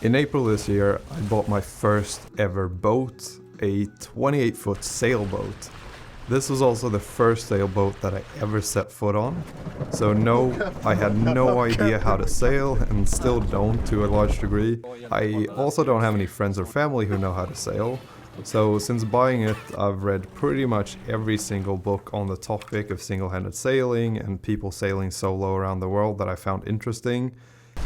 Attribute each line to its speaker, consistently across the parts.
Speaker 1: In April this year, I bought my first ever boat, a 28-foot sailboat. This was also the first sailboat that I ever set foot on, so no, I had no idea how to sail and still don't to a large degree. I also don't have any friends or family who know how to sail, so since buying it, I've read pretty much every single book on the topic of single-handed sailing and people sailing solo around the world that I found interesting.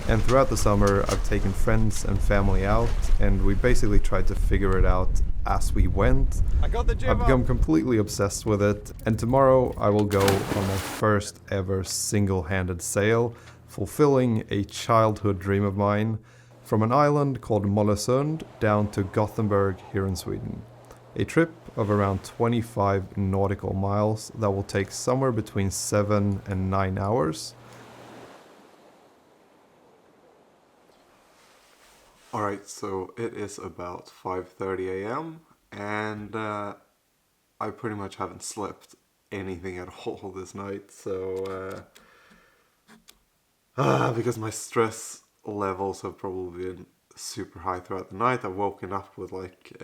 Speaker 1: And throughout the summer, I've taken friends and family out, and we basically tried to figure it out as we went. I've become completely obsessed with it, and tomorrow I will go on my first ever single-handed sail, fulfilling a childhood dream of mine, from an island called Mollösund down to Gothenburg here in Sweden. A trip of around 25 nautical miles that will take somewhere between 7 and 9 hours. Alright, so it is about 5:30 a.m. and I pretty much haven't slept anything at all this night, so because my stress levels have probably been super high throughout the night. I've woken up with like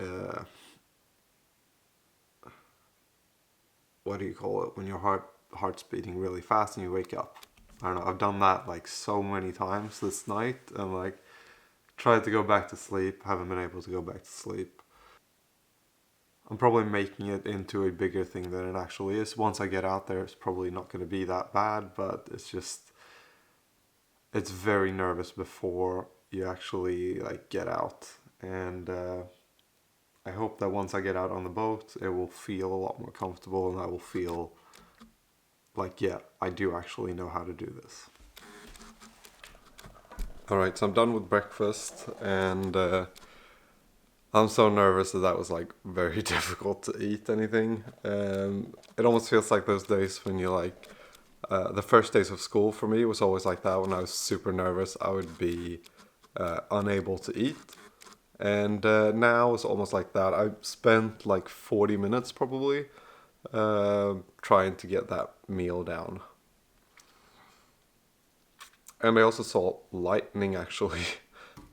Speaker 1: what do you call it when your heart's beating really fast and you wake up. I don't know, I've done that like so many times this night, and like tried to go back to sleep, haven't been able to go back to sleep. I'm probably making it into a bigger thing than it actually is. Once I get out there, it's probably not going to be that bad, but it's very nervous before you actually like get out. And I hope that once I get out on the boat, it will feel a lot more comfortable and I will feel like, yeah, I do actually know how to do this. Alright, so I'm done with breakfast, and I'm so nervous that was like very difficult to eat anything. It almost feels like those days when you like, the first days of school for me was always like that. When I was super nervous, I would be unable to eat. And now it's almost like that. I spent like 40 minutes probably trying to get that meal down. And I also saw lightning actually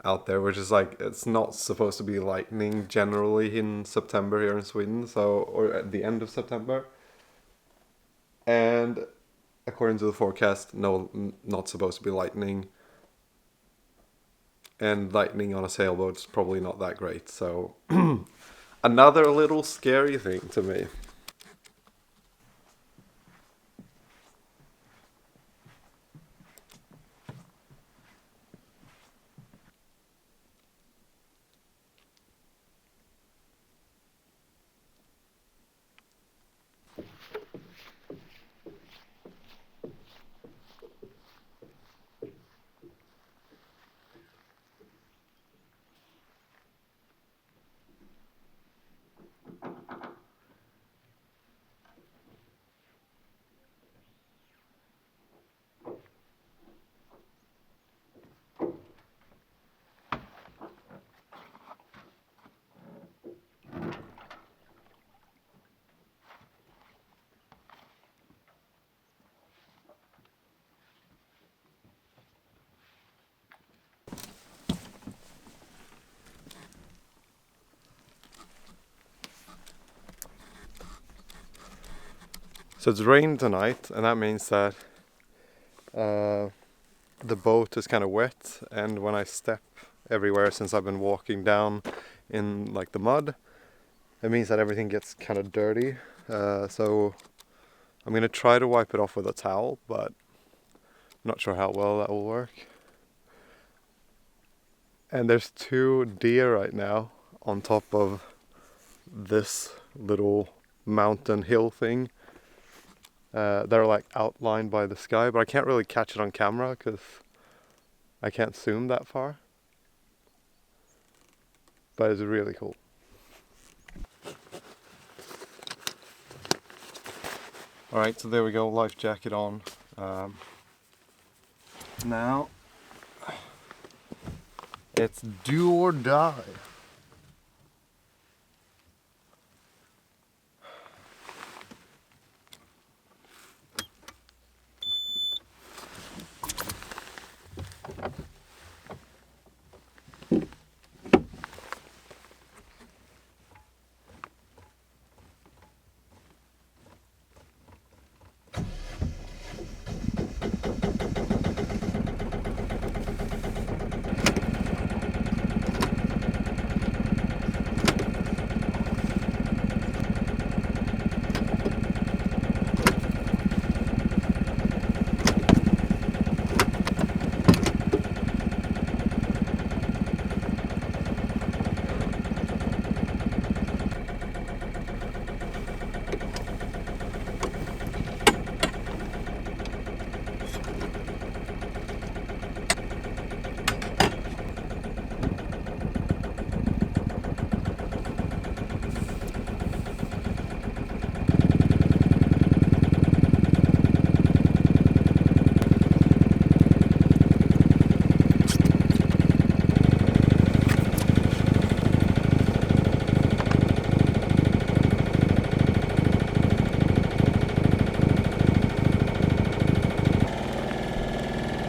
Speaker 1: out there, which is like, it's not supposed to be lightning generally in September here in Sweden, so, or at the end of September. And according to the forecast, no, not supposed to be lightning. And lightning on a sailboat is probably not that great, so another little scary thing to me. So it's rained tonight, and that means that the boat is kind of wet, and when I step everywhere since I've been walking down in like the mud, it means that everything gets kind of dirty. So I'm gonna try to wipe it off with a towel, but I'm not sure how well that will work. And there's 2 deer right now on top of this little mountain hill thing. They're like outlined by the sky, but I can't really catch it on camera because I can't zoom that far. But it's really cool. Alright, so there we go, life jacket on. Now, it's do or die.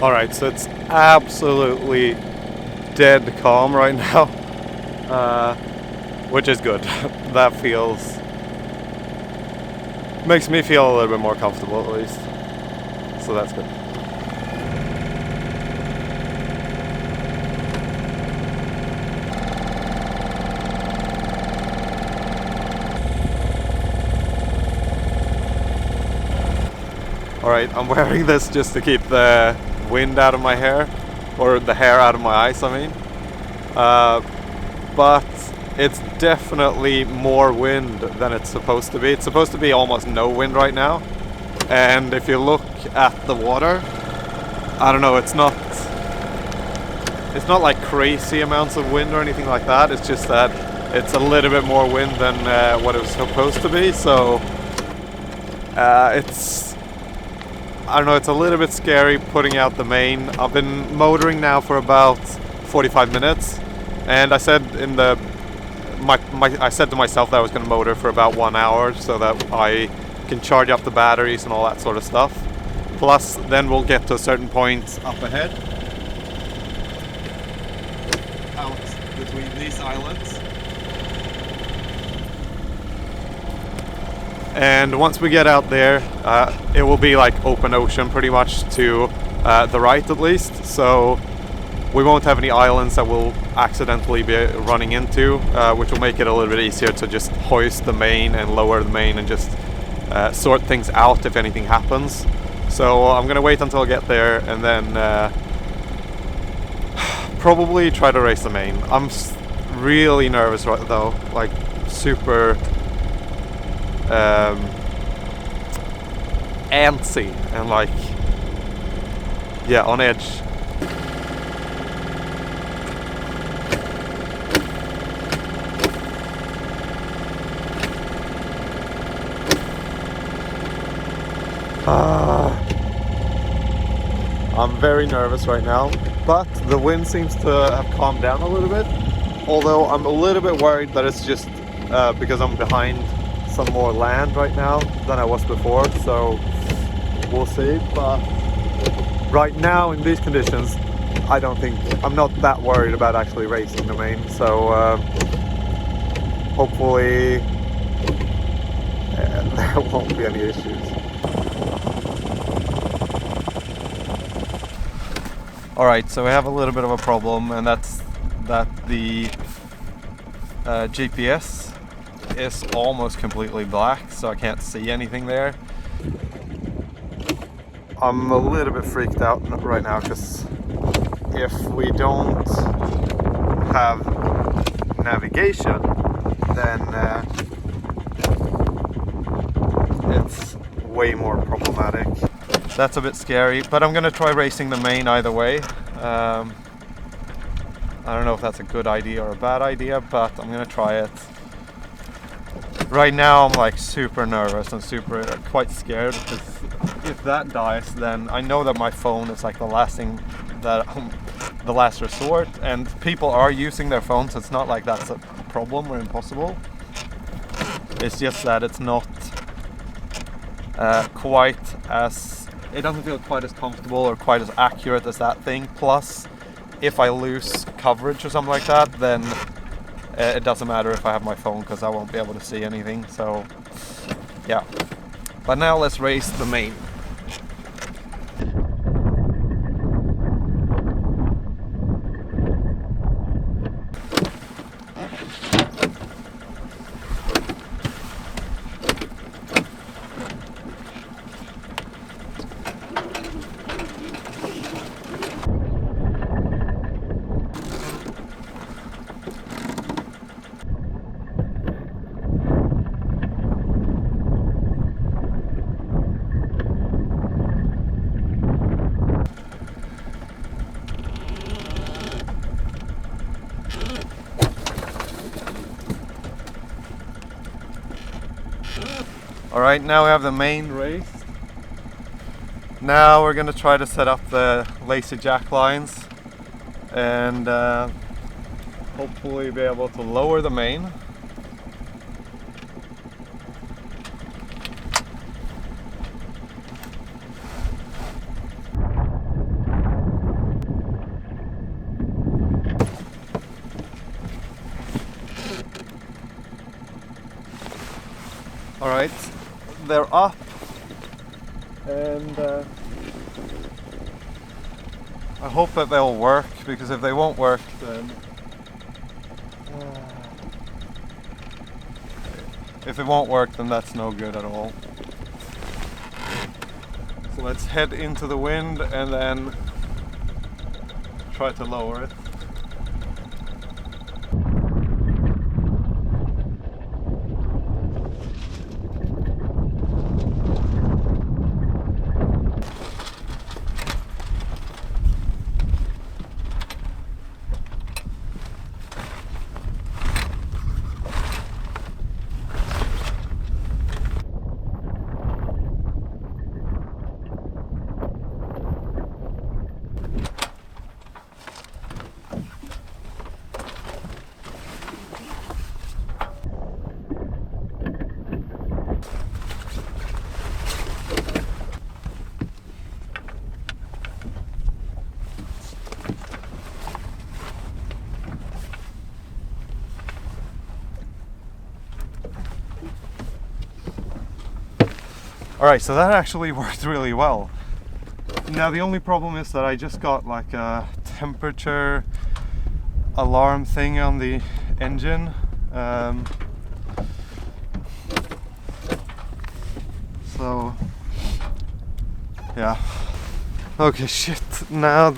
Speaker 1: Alright, so it's absolutely dead calm right now, which is good. That makes me feel a little bit more comfortable at least, so that's good. Alright, I'm wearing this just to keep the wind out of my hair, or the hair out of my eyes, I mean. But it's definitely more wind than it's supposed to be. It's supposed to be almost no wind right now. And if you look at the water, I don't know, it's not like crazy amounts of wind or anything like that. It's just that it's a little bit more wind than what it was supposed to be. So I don't know, it's a little bit scary putting out the main. I've been motoring now for about 45 minutes, and I said I said to myself that I was going to motor for about 1 hour so that I can charge up the batteries and all that sort of stuff. Plus, then we'll get to a certain point up ahead, out between these islands. And once we get out there, it will be like open ocean pretty much to the right at least. So we won't have any islands that we'll accidentally be running into, which will make it a little bit easier to just hoist the main and lower the main and just sort things out if anything happens. So I'm gonna wait until I get there and then probably try to race the main. I'm really nervous right though, like super antsy and like, yeah, on edge. I'm very nervous right now, but the wind seems to have calmed down a little bit, although I'm a little bit worried that it's just because I'm behind some more land right now than I was before, so we'll see. But right now in these conditions, I'm not that worried about actually racing the main, so hopefully there won't be any issues. Alright, so we have a little bit of a problem, and that's that the GPS is almost completely black, so I can't see anything there. I'm a little bit freaked out right now because if we don't have navigation, then it's way more problematic. That's a bit scary, but I'm gonna try racing the main either way. I don't know if that's a good idea or a bad idea, but I'm gonna try it. Right now I'm like super nervous and quite scared, because if that dies, then I know that my phone is like the last thing that the last resort, and people are using their phones. It's not like that's a problem or impossible. It's just that it's not it doesn't feel quite as comfortable or quite as accurate as that thing. Plus, if I lose coverage or something like that, then it doesn't matter if I have my phone, because I won't be able to see anything. So yeah, but now let's race the main. Alright, now we have the main race. Now we're going to try to set up the lacy jack lines and hopefully be able to lower the main. Alright, they're up, and I hope that they'll work, because if they won't work, then if it won't work, then that's no good at all. So let's head into the wind and then try to lower it. Alright, so that actually worked really well. Now the only problem is that I just got like a temperature alarm thing on the engine. So yeah. Okay, shit. Now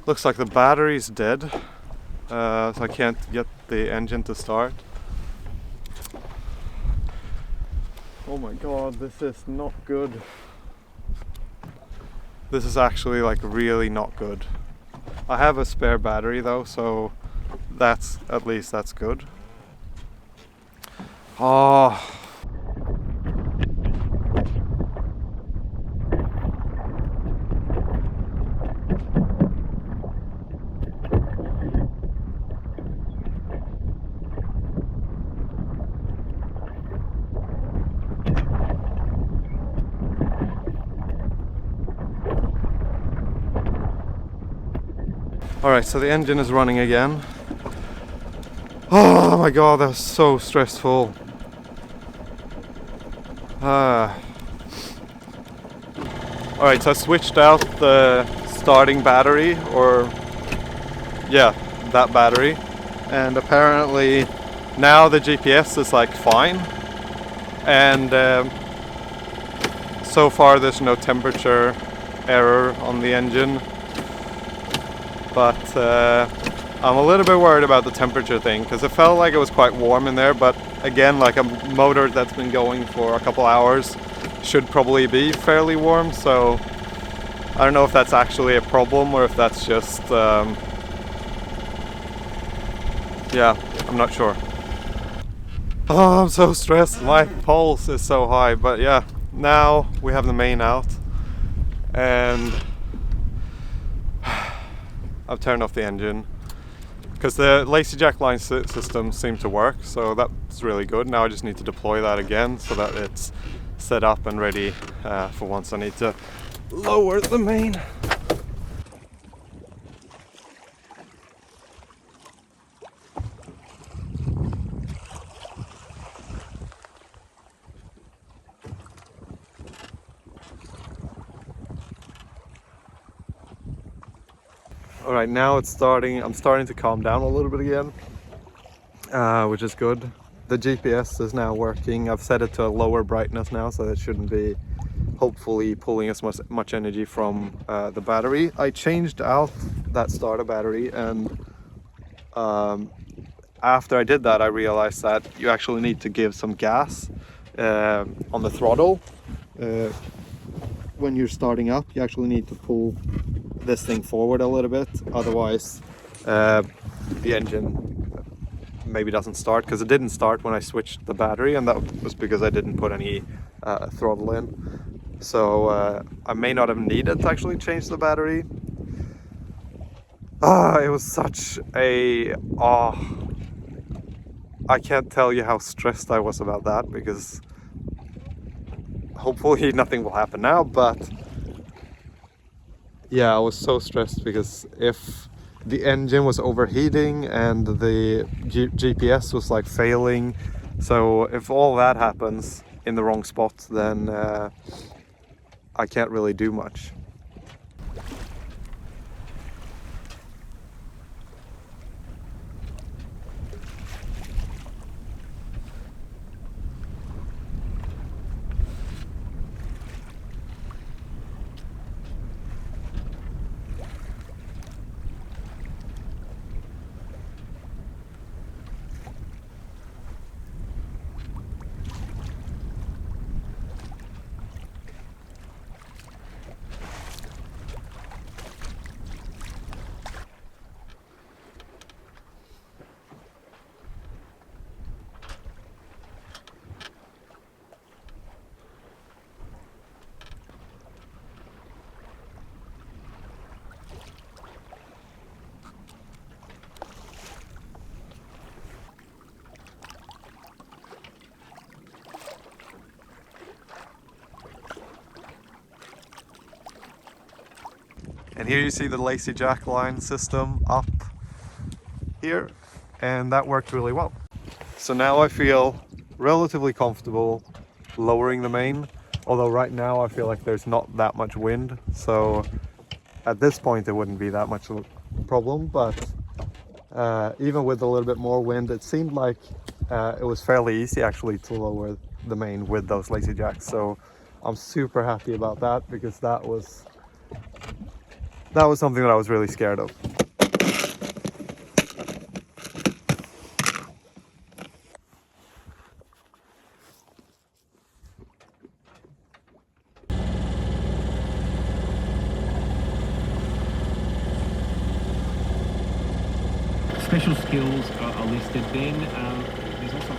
Speaker 1: looks like the battery's dead. So I can't get the engine to start. Oh my god, this is not good. This is actually like really not good. I have a spare battery though, so at least that's good. Oh. Alright, so the engine is running again. Oh my god, that was so stressful. Alright, so I switched out the starting battery, or yeah, that battery. And apparently now the GPS is like fine. And so far there's no temperature error on the engine. But I'm a little bit worried about the temperature thing, because it felt like it was quite warm in there, but again, like a motor that's been going for a couple hours should probably be fairly warm, so I don't know if that's actually a problem or if that's just yeah, I'm not sure. Oh, I'm so stressed. My pulse is so high, but yeah, now we have the main out and I've turned off the engine because the lazy jack line system seemed to work, so that's really good. Now I just need to deploy that again so that it's set up and ready for once I need to lower the main. Alright, now it's starting. I'm starting to calm down a little bit again, which is good. The GPS is now working. I've set it to a lower brightness now, so it shouldn't be hopefully pulling as much energy from the battery. I changed out that starter battery, and after I did that I realized that you actually need to give some gas on the throttle. When you're starting up, you actually need to pull this thing forward a little bit, otherwise the engine maybe doesn't start, because it didn't start when I switched the battery, and that was because I didn't put any throttle in. So I may not have needed to actually change the battery. It was such a I can't tell you how stressed I was about that, because hopefully nothing will happen now, but yeah, I was so stressed because if the engine was overheating and the GPS was like failing So if all that happens in the wrong spot, then I can't really do much. And here you see the lacy jack line system up here, and that worked really well. So now I feel relatively comfortable lowering the main, although right now I feel like there's not that much wind, so at this point it wouldn't be that much of a problem, but even with a little bit more wind, it seemed like it was fairly easy actually to lower the main with those lacy jacks. So I'm super happy about that, because that was something that I was really scared of.
Speaker 2: Special skills are listed then. There's also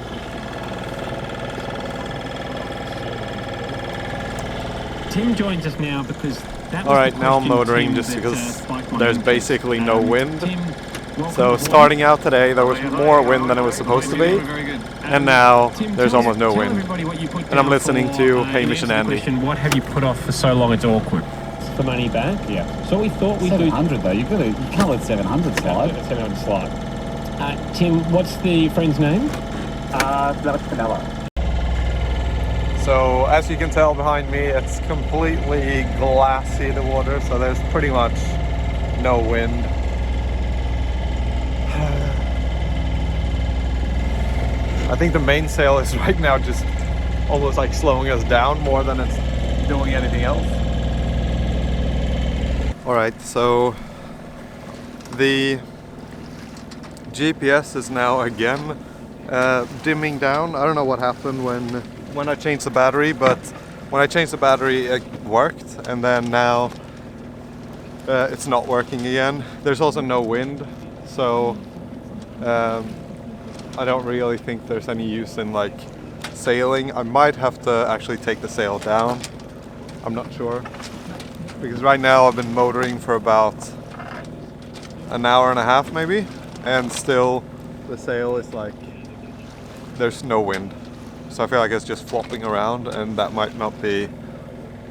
Speaker 2: Tim joins us now because that was
Speaker 1: Alright, now I'm motoring just because there's basically no wind. So starting out today there was more wind than it was supposed to be, and now there's almost no wind. And I'm listening to Hamish and Andy.
Speaker 2: What have you put off for so long it's awkward? For money back? Yeah. So we thought we'd do
Speaker 3: 700 though, you can't let 700 slide.
Speaker 2: 700 slide. Tim, what's the friend's name?
Speaker 3: That was Canelo.
Speaker 1: So as you can tell behind me, it's completely glassy, the water, so there's pretty much no wind. I think the mainsail is right now just almost like slowing us down more than it's doing anything else. Alright, so the GPS is now again dimming down. I don't know what happened when I changed the battery, but when I changed the battery it worked, and then now it's not working again. There's also no wind, so I don't really think there's any use in like sailing. I might have to actually take the sail down. I'm not sure, because right now I've been motoring for about an hour and a half maybe, and still the sail is like, there's no wind. So I feel like it's just flopping around, and that might not be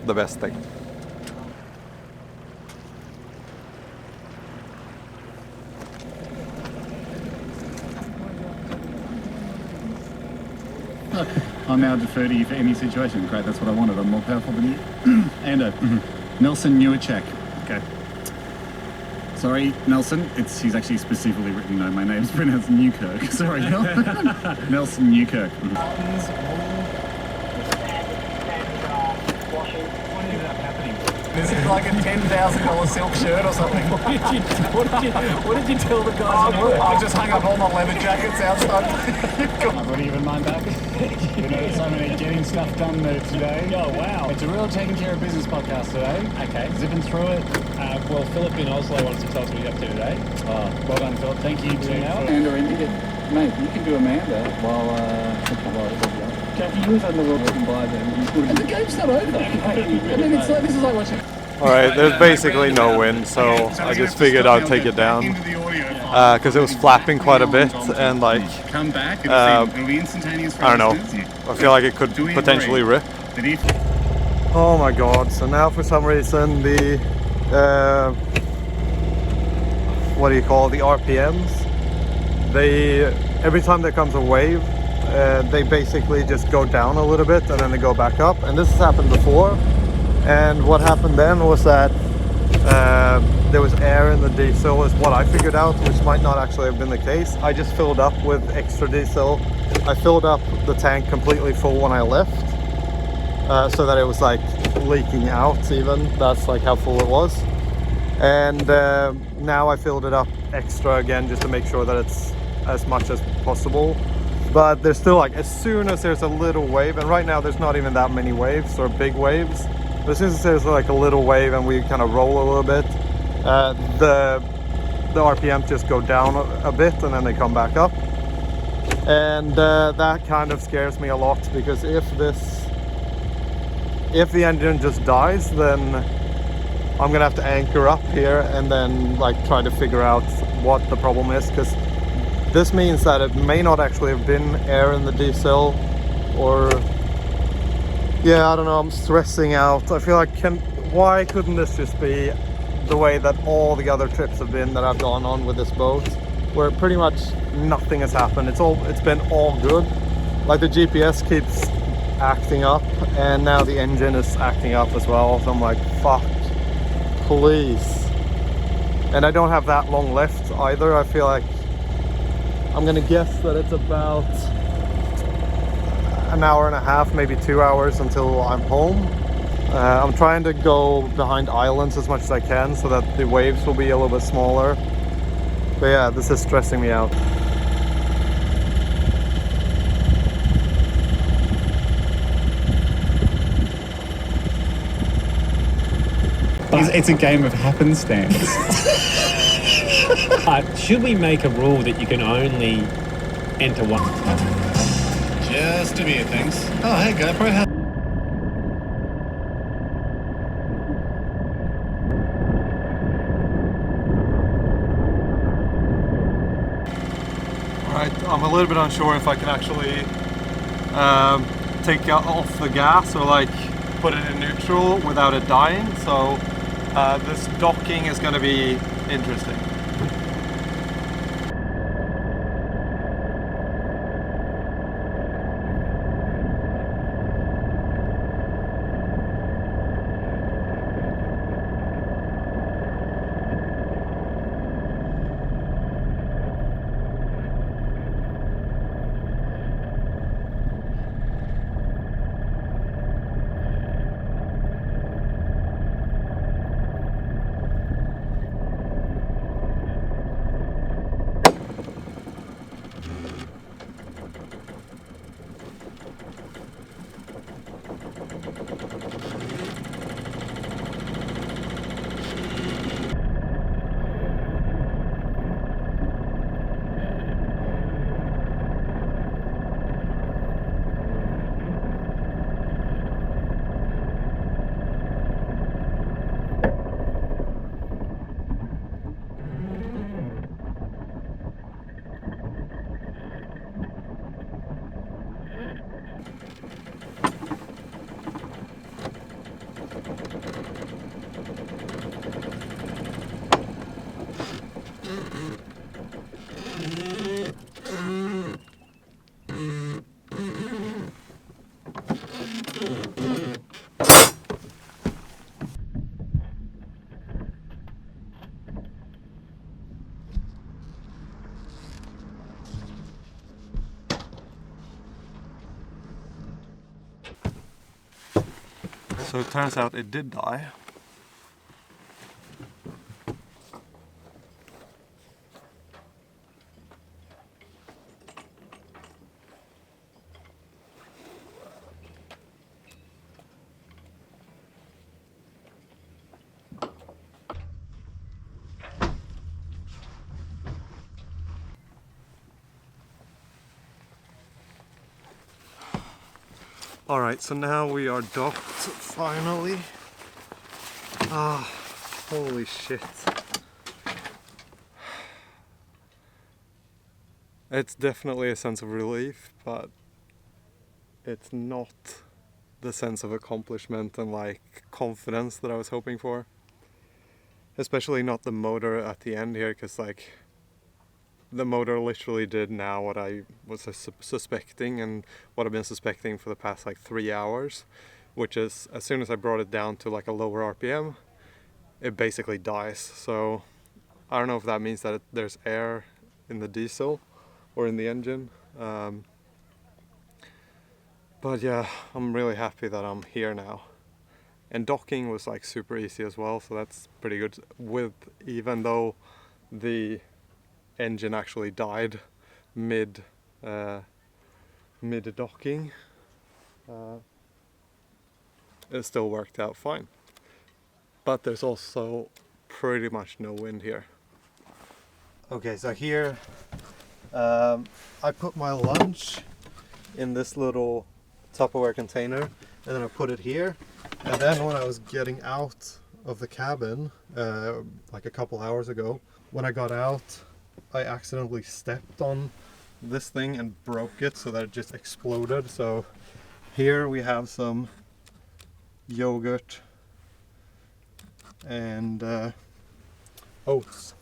Speaker 1: the best thing.
Speaker 3: I'll now defer to you for any situation. Great, that's what I wanted. I'm more powerful than you. Ando. Nelson Newacek. Okay. Sorry, Nelson. He's actually specifically written, no, my name's pronounced Newkirk. Sorry, Nelson Newkirk. Is it like a $10,000 silk shirt or something? What did you tell the guys at work? I just hung up all my leather jackets outside. I've got even mine back. We know so many getting stuff done there today. Oh, wow. It's a real taking care of business podcast today. Okay. Zipping through it.
Speaker 2: Well, Philip in Oslo wants to tell us what you're up to today.
Speaker 3: Oh, well done, Philip. Thank you too. Amanda, mate, you can do Amanda while Jackie, you was on the world looking by then. The game's not over. I mean, it's like, this is like watching.
Speaker 1: Alright, there's basically no wind, so I just figured I'd take it down. Because it was flapping quite a bit, and like, I don't know, I feel like it could potentially rip. Oh my god, so now for some reason the, what do you call it, the RPMs, every time there comes a wave, they basically just go down a little bit and then they go back up. And this has happened before. And what happened then was that there was air in the diesel, is what I figured out, which might not actually have been the case. I just filled up with extra diesel. I filled up the tank completely full when I left, so that it was like leaking out even. That's like how full it was. And now I filled it up extra again just to make sure that it's as much as possible. But there's still, like, as soon as there's a little wave, and right now there's not even that many waves or big waves, but as soon as there's like a little wave and we kind of roll a little bit, the RPM just go down a bit and then they come back up. And that kind of scares me a lot, because if the engine just dies, then I'm gonna have to anchor up here and then like try to figure out what the problem is, because this means that it may not actually have been air in the diesel, or yeah, I don't know, I'm stressing out. I feel like, why couldn't this just be the way that all the other trips have been that I've gone on with this boat, where pretty much nothing has happened. It's been all good. Like the GPS keeps acting up, and now the engine is acting up as well. So I'm like, fuck, please. And I don't have that long left either. I feel like, I'm gonna guess that it's about an hour and a half, maybe 2 hours until I'm home. I'm trying to go behind islands as much as I can so that the waves will be a little bit smaller. But yeah, this is stressing me out.
Speaker 3: It's a game of happenstance.
Speaker 2: Should we make a rule that you can only enter one?
Speaker 3: Just a few things. Oh, hey, GoPro.
Speaker 1: Alright, I'm a little bit unsure if I can actually take off the gas or like put it in neutral without it dying, so this docking is going to be interesting. So it turns out it did die. Alright, so now we are docked finally. Ah, holy shit. It's definitely a sense of relief, but it's not the sense of accomplishment and like confidence that I was hoping for. Especially not the motor at the end here, because like the motor literally did now what I was suspecting, and what I've been suspecting for the past like 3 hours, which is as soon as I brought it down to like a lower RPM, it basically dies. So I don't know if that means that there's air in the diesel or in the engine. But yeah, I'm really happy that I'm here now. And docking was like super easy as well, so that's pretty good. Even though the engine actually died mid docking, it still worked out fine. But there's also pretty much no wind here. Okay, so here I put my lunch in this little Tupperware container, and then I put it here. And then when I was getting out of the cabin, like a couple hours ago, when I got out, I accidentally stepped on this thing and broke it, so that it just exploded. So here we have some yogurt and oats.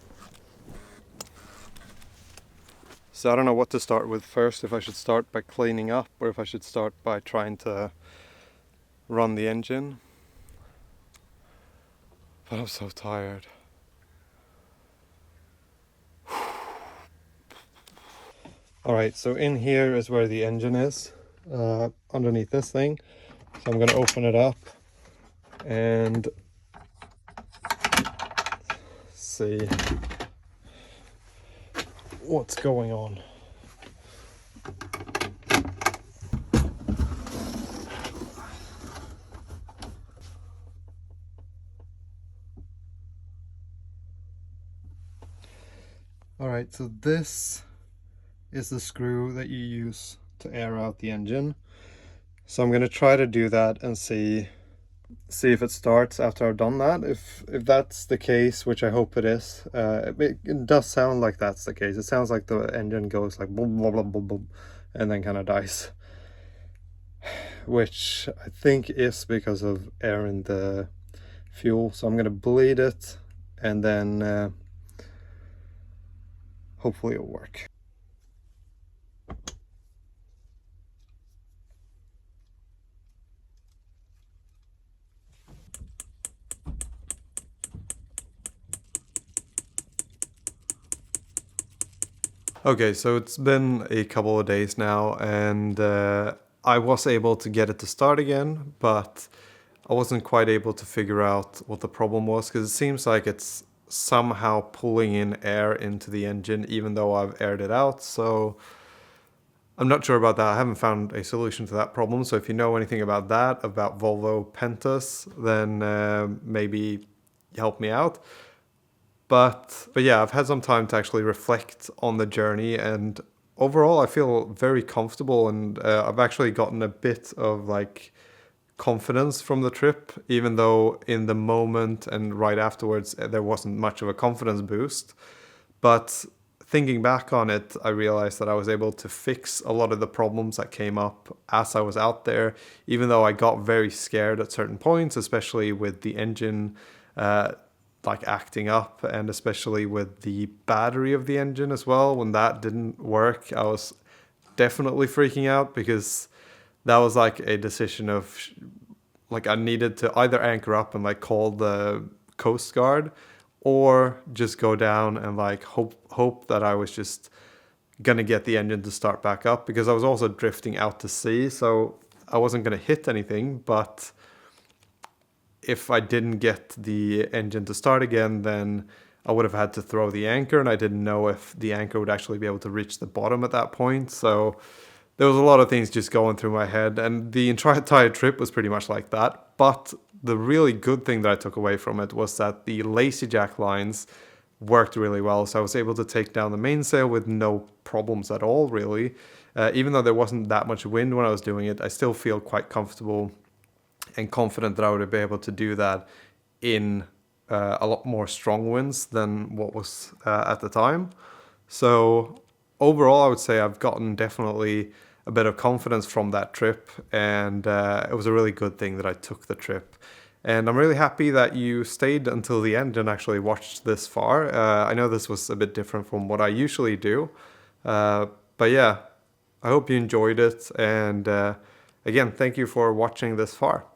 Speaker 1: So I don't know what to start with first, if I should start by cleaning up or if I should start by trying to run the engine. But I'm so tired. Alright, so in here is where the engine is, underneath this thing. So I'm going to open it up and see what's going on. Alright, so this is the screw that you use to air out the engine. So I'm going to try to do that and see if it starts after I've done that. If that's the case, which I hope it is, it does sound like that's the case. It sounds like the engine goes like boom, boom, boom, boom, boom, and then kind of dies, which I think is because of air in the fuel. So I'm going to bleed it, and then hopefully it'll work. Okay, so it's been a couple of days now, and I was able to get it to start again, but I wasn't quite able to figure out what the problem was, because it seems like it's somehow pulling in air into the engine even though I've aired it out. So I'm not sure about that. I haven't found a solution to that problem. So if you know anything about that, about Volvo Pentas, then maybe help me out. But yeah, I've had some time to actually reflect on the journey, and overall I feel very comfortable, and I've actually gotten a bit of like confidence from the trip, even though in the moment and right afterwards there wasn't much of a confidence boost. But thinking back on it, I realized that I was able to fix a lot of the problems that came up as I was out there, even though I got very scared at certain points, especially with the engine like acting up, and especially with the battery of the engine as well. When that didn't work, I was definitely freaking out, because that was like a decision of like I needed to either anchor up and like call the Coast Guard, or just go down and like hope that I was just gonna get the engine to start back up, because I was also drifting out to sea, so I wasn't gonna hit anything. But if I didn't get the engine to start again, then I would have had to throw the anchor, and I didn't know if the anchor would actually be able to reach the bottom at that point. So there was a lot of things just going through my head, and the entire trip was pretty much like that. But the really good thing that I took away from it was that the lazy jack lines worked really well. So I was able to take down the mainsail with no problems at all, really. Even though there wasn't that much wind when I was doing it, I still feel quite comfortable and confident that I would be able to do that in a lot more strong winds than what was at the time. So overall, I would say I've gotten definitely a bit of confidence from that trip, and it was a really good thing that I took the trip. And I'm really happy that you stayed until the end and actually watched this far. I know this was a bit different from what I usually do. But yeah, I hope you enjoyed it. And again, thank you for watching this far.